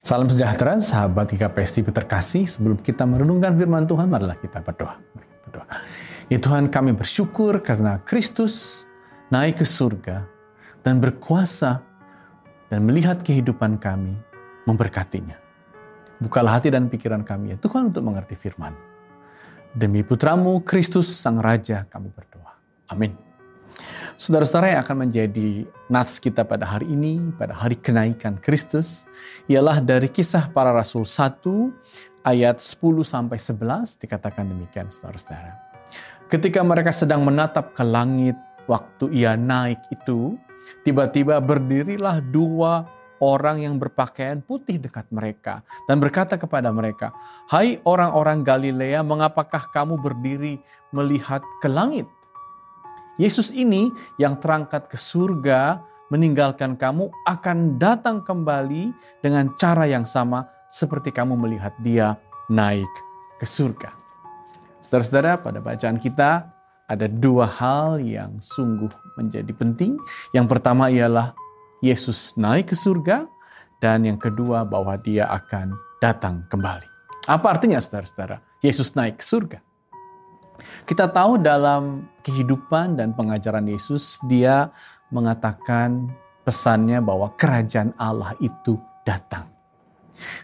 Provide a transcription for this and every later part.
Salam sejahtera, sahabat GKPS TV terkasih. Sebelum kita merenungkan firman Tuhan, marilah kita berdoa. Ya Tuhan, kami bersyukur karena Kristus naik ke surga dan berkuasa dan melihat kehidupan kami, memberkatinya. Bukalah hati dan pikiran kami ya Tuhan untuk mengerti firman. Demi putramu Kristus Sang Raja kami berdoa. Amin. Saudara-saudara, yang akan menjadi nats kita pada hari ini, pada hari kenaikan Kristus, ialah dari Kisah Para Rasul 1 ayat 10-11 dikatakan demikian, saudara-saudara. Ketika mereka sedang menatap ke langit waktu ia naik itu, tiba-tiba berdirilah dua orang yang berpakaian putih dekat mereka dan berkata kepada mereka, "Hai orang-orang Galilea, mengapakah kamu berdiri melihat ke langit? Yesus ini yang terangkat ke surga meninggalkan kamu akan datang kembali dengan cara yang sama seperti kamu melihat dia naik ke surga." Saudara-saudara, pada bacaan kita ada dua hal yang sungguh menjadi penting. Yang pertama ialah Yesus naik ke surga, dan yang kedua bahwa dia akan datang kembali. Apa artinya, saudara-saudara, Yesus naik ke surga? Kita tahu dalam kehidupan dan pengajaran Yesus, dia mengatakan pesannya bahwa kerajaan Allah itu datang.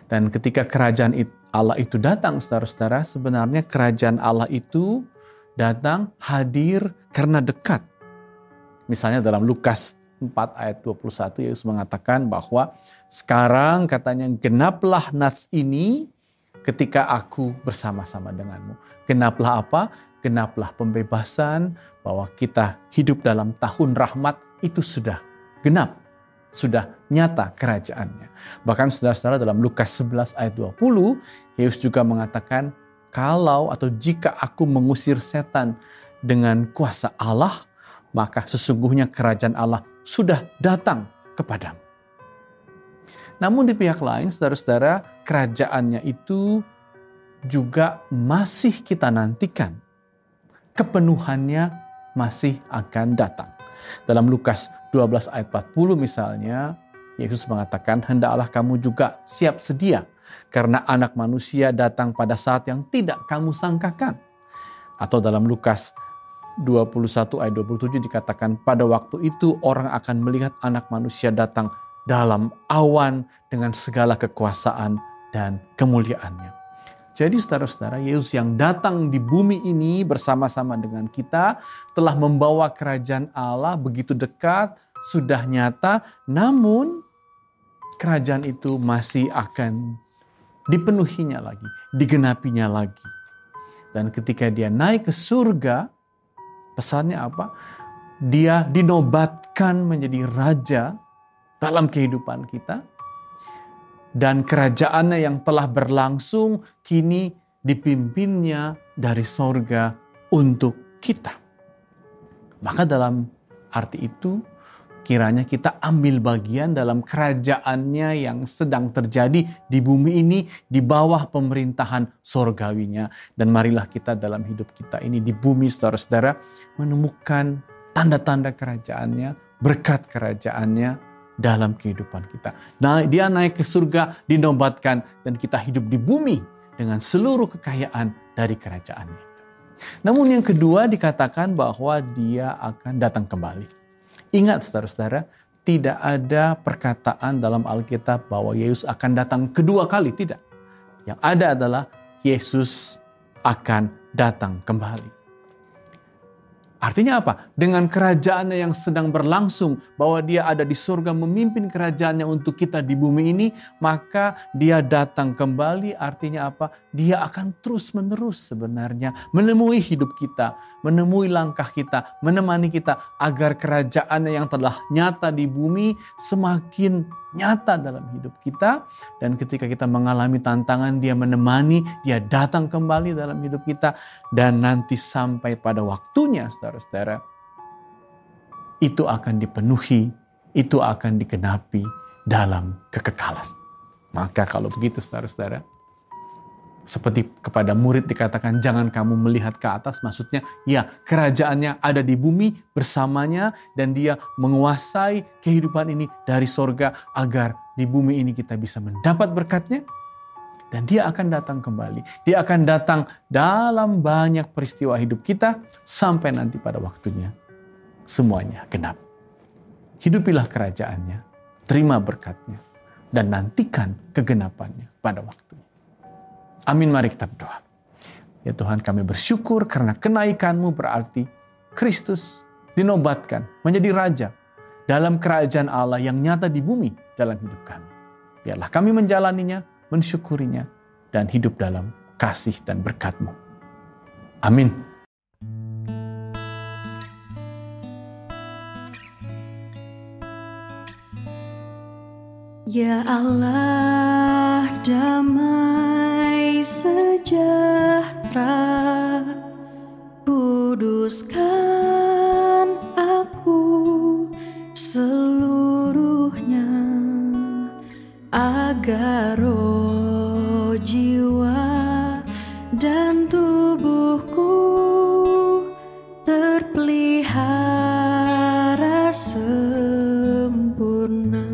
Dan ketika kerajaan Allah itu datang, saudara-saudara, sebenarnya kerajaan Allah itu datang hadir karena dekat. Misalnya dalam Lukas 4 ayat 21, Yesus mengatakan bahwa sekarang katanya genaplah nats ini ketika aku bersama-sama denganmu. Genaplah apa? Genaplah pembebasan, bahwa kita hidup dalam tahun rahmat itu sudah genap, sudah nyata kerajaannya. Bahkan saudara-saudara, dalam Lukas 11 ayat 20, Yesus juga mengatakan, kalau atau jika aku mengusir setan dengan kuasa Allah, maka sesungguhnya kerajaan Allah sudah datang kepadamu. Namun di pihak lain, saudara-saudara, kerajaannya itu juga masih kita nantikan. Kepenuhannya masih akan datang. Dalam Lukas 12 ayat 40 misalnya, Yesus mengatakan, hendaklah kamu juga siap sedia, karena anak manusia datang pada saat yang tidak kamu sangkakan. Atau dalam Lukas 21 ayat 27 dikatakan, pada waktu itu orang akan melihat anak manusia datang dalam awan dengan segala kekuasaan dan kemuliaannya. Jadi saudara-saudara, Yesus yang datang di bumi ini bersama-sama dengan kita telah membawa kerajaan Allah begitu dekat, sudah nyata, namun kerajaan itu masih akan dipenuhinya lagi, digenapinya lagi. Dan ketika dia naik ke surga, pesannya apa? Dia dinobatkan menjadi raja dalam kehidupan kita. Dan kerajaannya yang telah berlangsung kini dipimpinnya dari sorga untuk kita. Maka dalam arti itu kiranya kita ambil bagian dalam kerajaannya yang sedang terjadi di bumi ini di bawah pemerintahan sorgawinya. Dan marilah kita dalam hidup kita ini di bumi, saudara-saudara, menemukan tanda-tanda kerajaannya, berkat kerajaannya dalam kehidupan kita. Nah, dia naik ke surga, dinobatkan, dan kita hidup di bumi dengan seluruh kekayaan dari kerajaannya itu. Namun yang kedua dikatakan bahwa dia akan datang kembali. Ingat saudara-saudara, tidak ada perkataan dalam Alkitab bahwa Yesus akan datang kedua kali, tidak. Yang ada adalah Yesus akan datang kembali. Artinya apa? Dengan kerajaannya yang sedang berlangsung, bahwa dia ada di surga memimpin kerajaannya untuk kita di bumi ini, maka dia datang kembali. Artinya apa? Dia akan terus-menerus sebenarnya menemui hidup kita, menemui langkah kita, menemani kita agar kerajaannya yang telah nyata di bumi semakin nyata dalam hidup kita. Dan ketika kita mengalami tantangan, dia menemani, dia datang kembali dalam hidup kita. Dan nanti sampai pada waktunya, saudara-saudara, itu akan dipenuhi, itu akan digenapi dalam kekekalan. Maka kalau begitu, saudara-saudara, seperti kepada murid dikatakan, jangan kamu melihat ke atas. Maksudnya, ya, kerajaannya ada di bumi bersamanya dan dia menguasai kehidupan ini dari sorga agar di bumi ini kita bisa mendapat berkat-Nya, dan Dia akan datang kembali. Dia akan datang dalam banyak peristiwa hidup kita sampai nanti pada waktunya semuanya genap. Hidupilah kerajaan-Nya, terima berkat-Nya, dan nantikan kegenapannya pada waktunya. Amin, mari kita berdoa. Ya Tuhan, kami bersyukur karena kenaikan-Mu berarti Kristus dinobatkan menjadi Raja dalam kerajaan Allah yang nyata di bumi dalam hidup kami. Biarlah kami menjalaninya, mensyukurinya, dan hidup dalam kasih dan berkat-Mu. Amin. Ya Allah, damai sejahtera, kuduskan aku seluruhnya, agar roh, jiwa, dan tubuhku terpelihara sempurna.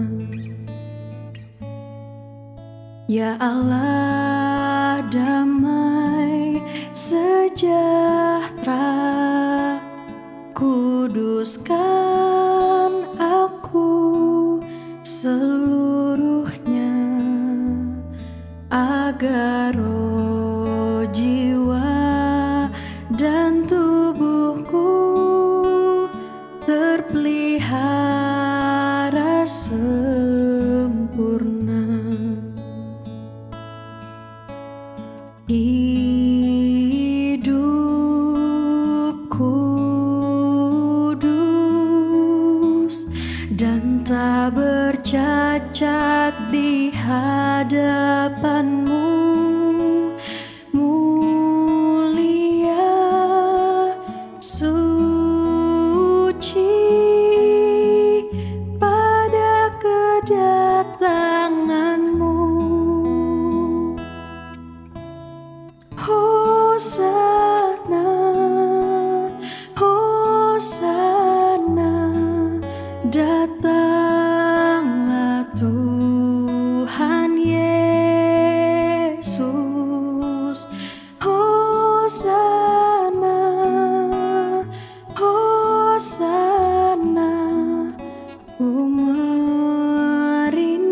Ya Allah, damai sejahtera, kuduskan aku seluruhnya, agar roh, jiwa, dan tubuhku terpelihara sempurna. Hidup kudus dan tak bercacat di hadapan-Mu, mulia, suci pada kedatangan-Mu. Hosana, Hosana, datanglah Tuhan Yesus. Hosana, Hosana, ku merindukan-Mu.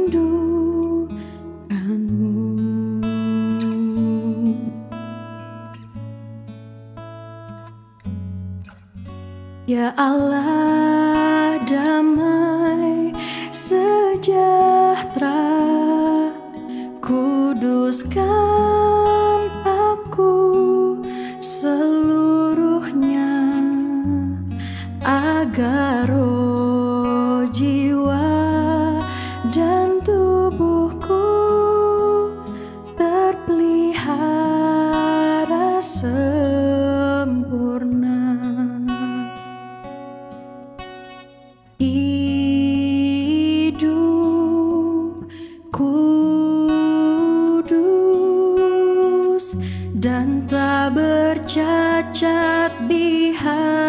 Ya Allah, damai sejahtera, kuduskan aku seluruhnya, agar roh, jiwa, dan tubuhku terpelihara sempurna. Hidup kudus dan tak bercacat di hadapan